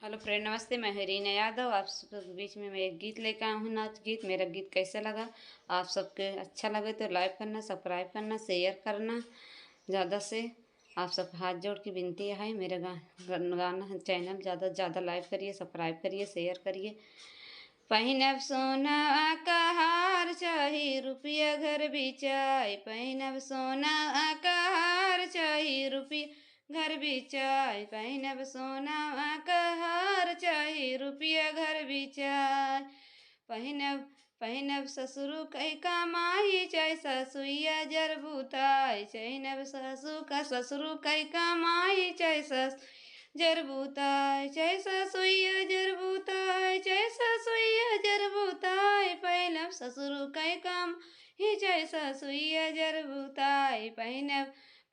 Hello friend, नमस्ते। मैं हरीना यादव आप सबके बीच में मैं एक गीत लेकर आई हूँ। नाच गीत। मेरा गीत कैसा लगा? आप सबके अच्छा लगे तो लाइक करना, सब्सक्राइब करना, शेयर करना ज़्यादा से। आप सब हाथ जोड़ के विनती है, मेरे गाना चैनल ज़्यादा से ज़्यादा लाइक करिए, सब्सक्राइब करिए, शेयर करिए। पहिनब सोना का हार चाही, रुपया घर बिचाई। पहिनब सोना का हार चाही, रुपया घर बिचाई। पहिनब सोना का हार चाही, रुपया घर बिचाई। पहिनब पहिनब ससुरु कई कमाई, चाहे ससुइया जरबुताई। पहिनब ससुरु कई कमाई, चाहे सस जरबुताई। चाहे ससुइया जरबुताई, चाहे ससुइया जरबुताई। पहिनब ससुरु कई काम ही, चाहे ससुइया जरबुताई।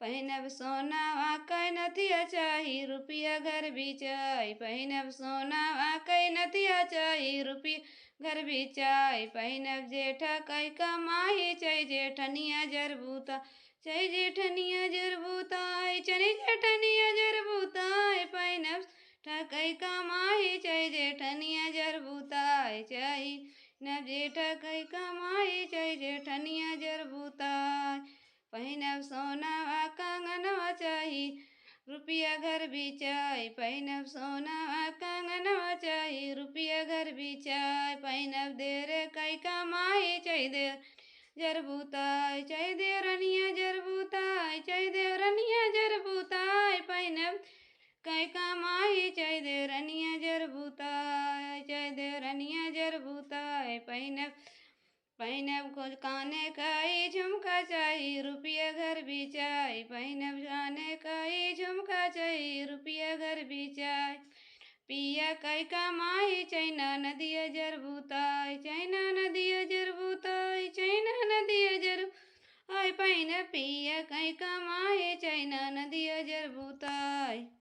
पहिनब सोना कई नथिया चाही, रुपया घर बिचाई। पहिनब सोना कई नथिया चाही, रुपया घर बिचाई। पहिनब जेठा कई कमाई, चाहे जेठनिया जरबुता। चाहे जेठनिया जरबुताई, चाहे जेठनिया जरबुताई। पहिनब ठकई कमाई, चाहे जेठनिया जरबुताई। चाहे न जेठा कई कमाई, चाहे जेठनिया जरबुताई। पहिनब सोना कंगनवा चाही, रुपया घर बिचाई। पहिनब सोना कंगनवा चाही, रुपया घर बिचाई। पहिनब देर कई कमाई, चाहे देर जरबुताई। चाहे देवरनिया जरबुताई, चाहे देवरनिया जरबुताई। पहिनब कई कमाई, चाहे देवरनिया जरबुताई। चाहे देवरनिया जरबुताई। पहिनब खोज काने कई झुमका चाही, रुपया घर बिचाई। पहिनब काने कई झुमका चाही, रुपया घर बिचाई। पिया कई कमाई, चाइना नदिया जरबुताई। चाइना नदिया जरबुताई, चाइना नदिया जर आई। पहिनब पिया कई कमाई, चाइना नदिया जरबुताई।